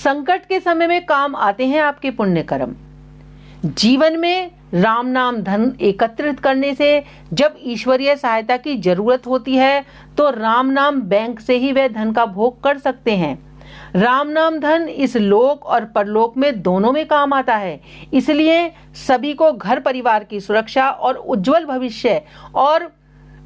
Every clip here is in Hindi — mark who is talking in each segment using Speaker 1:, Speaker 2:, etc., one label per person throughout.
Speaker 1: संकट के समय में काम आते हैं आपके पुण्य कर्म। जीवन में राम नाम धन एकत्रित करने से जब ईश्वरीय सहायता की जरूरत होती है तो राम नाम बैंक से ही वह धन का भोग कर सकते हैं। राम नाम धन इस लोक और परलोक में दोनों में काम आता है। इसलिए सभी को घर परिवार की सुरक्षा और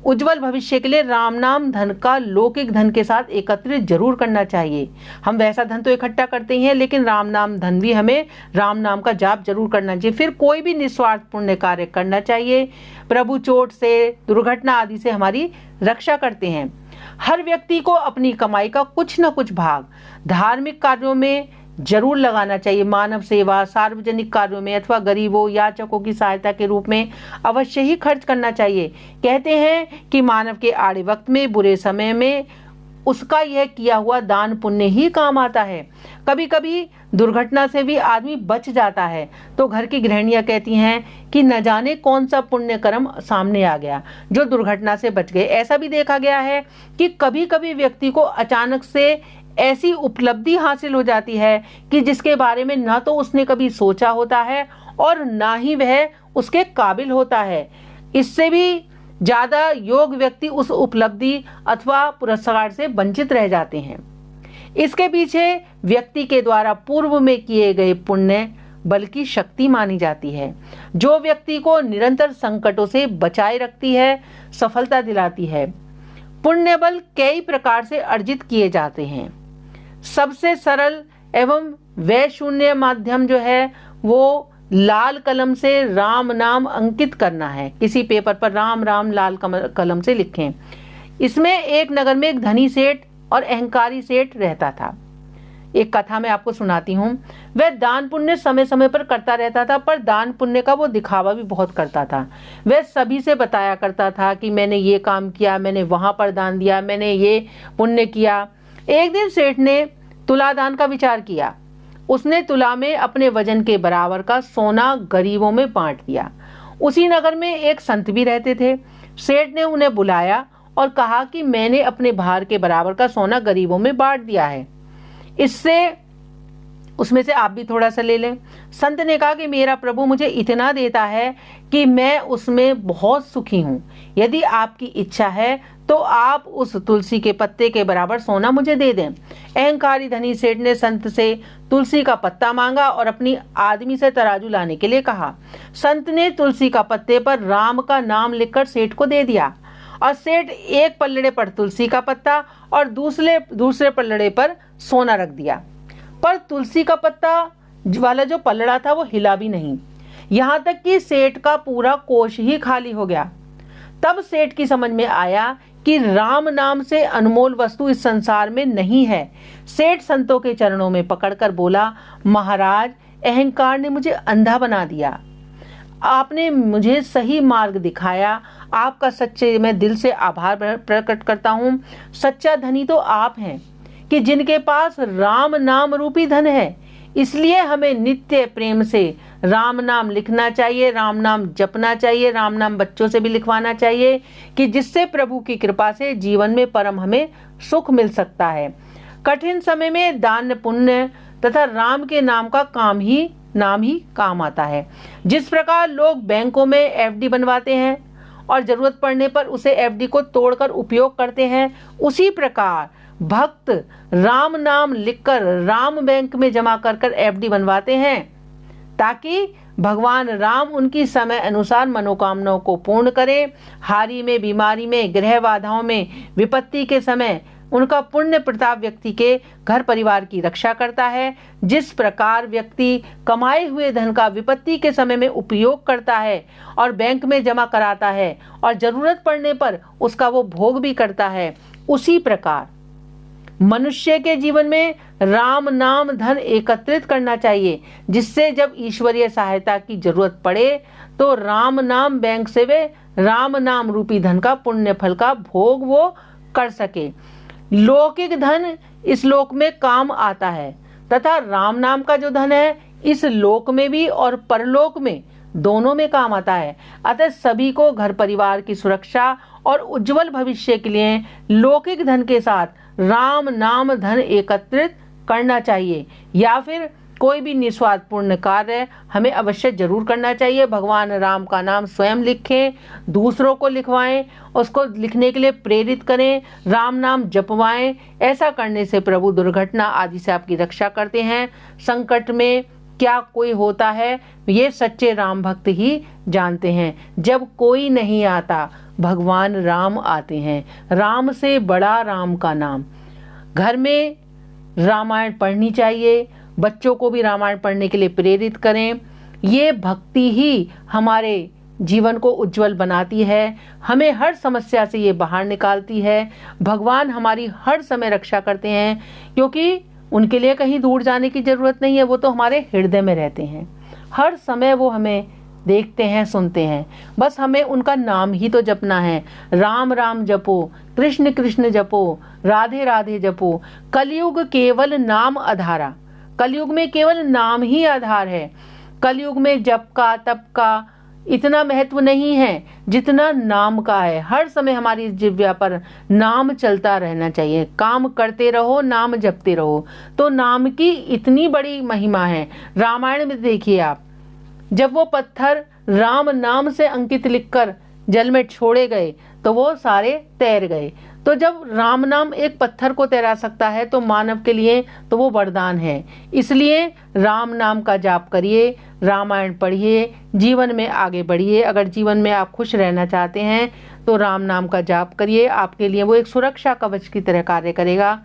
Speaker 1: उज्जवल भविष्य के लिए राम नाम धन का लौकिक धन के साथ एकत्रित जरूर करना चाहिए। हम वैसा धन तो इकट्ठा करते ही हैं, लेकिन राम नाम धन भी हमें राम नाम का जाप जरूर करना चाहिए। फिर कोई भी निस्वार्थ पुण्य कार्य करना चाहिए। प्रभु चोट से, दुर्घटना आदि से हमारी रक्षा करते हैं। हर व्यक्ति को अपनी कमाई का कुछ न कुछ भाग धार्मिक कार्यों में जरूर लगाना चाहिए। मानव सेवा, सार्वजनिक कार्यों में अथवा गरीबों याचकों की सहायता के रूप में अवश्य ही खर्च करना चाहिए। कहते हैं कि मानव के आड़े वक्त में, बुरे समय में उसका यह किया हुआ दान पुण्य ही काम आता है। कभी कभी दुर्घटना से भी आदमी बच जाता है तो घर की गृहिणियां कहती हैं कि न जाने कौन सा पुण्य कर्म सामने आ गया जो दुर्घटना से बच गए। ऐसा भी देखा गया है कि कभी कभी व्यक्ति को अचानक से ऐसी उपलब्धि हासिल हो जाती है कि जिसके बारे में ना तो उसने कभी सोचा होता है और ना ही वह उसके काबिल होता है। इससे भी ज्यादा योग व्यक्ति उस उपलब्धि अथवा पुरस्कार से वंचित रह जाते हैं। इसके पीछे व्यक्ति के द्वारा पूर्व में किए गए पुण्य बल की शक्ति मानी जाती है, जो व्यक्ति को निरंतर संकटों से बचाए रखती है, सफलता दिलाती है। पुण्य बल कई प्रकार से अर्जित किए जाते हैं। सबसे सरल एवं व्यय शून्य माध्यम जो है वो लाल कलम से राम नाम अंकित करना है। किसी पेपर पर राम राम लाल कलम से लिखें। इसमें एक नगर में एक धनी सेठ और अहंकारी सेठ रहता था। एक कथा मैं आपको सुनाती हूँ। वह दान पुण्य समय समय पर करता रहता था, पर दान पुण्य का वो दिखावा भी बहुत करता था। वह सभी से बताया करता था कि मैंने ये काम किया, मैंने वहां पर दान दिया, मैंने ये पुण्य किया। एक दिन सेठ ने तुला दान का विचार किया। उसने तुला में अपने वजन के बराबर का सोना गरीबों में बांट दिया। उसी नगर में एक संत भी रहते थे। सेठ ने उन्हें बुलाया और कहा कि मैंने अपने भार के बराबर का सोना गरीबों में बांट दिया है, इससे उसमें से आप भी थोड़ा सा ले लें। संत ने कहा कि मेरा प्रभु मुझे इतना देता है कि मैं उसमें बहुत सुखी हूँ। यदि आपकी इच्छा है तो आप उस तुलसी के पत्ते के बराबर सोना मुझे दे दें। अहंकारी धनी सेठ ने संत से तुलसी का पत्ता मांगा और अपनी आदमी से तराजू लाने के लिए कहा। संत ने तुलसी का पत्ते पर राम का नाम लिखकर सेठ को दे दिया और सेठ एक पल्लड़े पर तुलसी का पत्ता और दूसरे पल्लड़े पर सोना रख दिया। पर तुलसी का पत्ता वाला जो पल्लड़ा था वो हिला भी नहीं, यहाँ तक कि सेठ का पूरा कोष ही खाली हो गया। तब सेठ की समझ में आया कि राम नाम से अनमोल वस्तु इस संसार में नहीं है। सेठ संतों के चरणों में पकड़कर बोला, महाराज, अहंकार ने मुझे अंधा बना दिया। आपने मुझे सही मार्ग दिखाया। आपका सच्चे मैं दिल से आभार प्रकट करता हूँ। सच्चा धनी तो आप हैं कि जिनके पास राम नाम रूपी धन है। इसलिए हमें नित्य प्रेम से राम नाम लिखना चाहिए, राम नाम जपना चाहिए, राम नाम बच्चों से भी लिखवाना चाहिए कि जिससे प्रभु की कृपा से जीवन में परम हमें सुख मिल सकता है। कठिन समय में दान पुण्य तथा राम के नाम का नाम ही काम आता है। जिस प्रकार लोग बैंकों में एफडी बनवाते हैं और जरूरत पड़ने पर उसे एफडी को तोड़कर उपयोग करते हैं, उसी प्रकार भक्त राम नाम लिखकर राम बैंक में जमा कर एफडी बनवाते हैं ताकि भगवान राम उनकी समय अनुसार मनोकामनाओं को पूर्ण करें। हारि में, बीमारी में, गृह बाधाओं में, विपत्ति के समय उनका पुण्य प्रताप व्यक्ति के घर परिवार की रक्षा करता है। जिस प्रकार व्यक्ति कमाए हुए धन का विपत्ति के समय में उपयोग करता है और बैंक में जमा कराता है और जरूरत पड़ने पर उसका वो भोग भी करता है, उसी प्रकार मनुष्य के जीवन में राम नाम धन एकत्रित करना चाहिए, जिससे जब ईश्वरीय सहायता की जरूरत पड़े तो राम नाम बैंक से वे राम नाम रूपी धन का पुण्य फल का भोग वो कर सके। लौकिक धन इस लोक में काम आता है तथा राम नाम का जो धन है इस लोक में भी और परलोक में दोनों में काम आता है। अतः सभी को घर परिवार की सुरक्षा और उज्जवल भविष्य के लिए लौकिक धन के साथ राम नाम धन एकत्रित करना चाहिए, या फिर कोई भी निस्वार्थपूर्ण कार्य हमें अवश्य जरूर करना चाहिए। भगवान राम का नाम स्वयं लिखें, दूसरों को लिखवाएं, उसको लिखने के लिए प्रेरित करें, राम नाम जपवाएं। ऐसा करने से प्रभु दुर्घटना आदि से आपकी रक्षा करते हैं। संकट में क्या कोई होता है, ये सच्चे राम भक्त ही जानते हैं। जब कोई नहीं आता, भगवान राम आते हैं। राम से बड़ा राम का नाम। घर में रामायण पढ़नी चाहिए, बच्चों को भी रामायण पढ़ने के लिए प्रेरित करें। ये भक्ति ही हमारे जीवन को उज्जवल बनाती है, हमें हर समस्या से ये बाहर निकालती है। भगवान हमारी हर समय रक्षा करते हैं, क्योंकि उनके लिए कहीं दूर जाने की जरूरत नहीं है, वो तो हमारे हृदय में रहते हैं। हर समय वो हमें देखते हैं, सुनते हैं। बस हमें उनका नाम ही तो जपना है। राम राम जपो, कृष्ण कृष्ण जपो, राधे राधे जपो। कलयुग केवल नाम आधारा। कलयुग में केवल नाम ही आधार है। कलयुग में जप का तप का इतना महत्व नहीं है जितना नाम का है। हर समय हमारी जिह्वा पर नाम चलता रहना चाहिए। काम करते रहो, नाम जपते रहो, तो नाम की इतनी बड़ी महिमा है। रामायण में देखिए आप, जब वो पत्थर राम नाम से अंकित लिखकर जल में छोड़े गए तो वो सारे तैर गए। तो जब राम नाम एक पत्थर को तैरा सकता है तो मानव के लिए तो वो वरदान है। इसलिए राम नाम का जाप करिए, रामायण पढ़िए, जीवन में आगे बढ़िए। अगर जीवन में आप खुश रहना चाहते हैं तो राम नाम का जाप करिए, आपके लिए वो एक सुरक्षा कवच की तरह कार्य करेगा।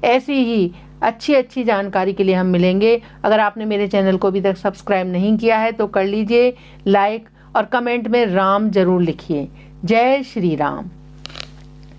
Speaker 1: ऐसी ही अच्छी जानकारी के लिए हम मिलेंगे। अगर आपने मेरे चैनल को अभी तक सब्सक्राइब नहीं किया है तो कर लीजिए, लाइक और कमेंट में राम जरूर लिखिए। जय श्री राम।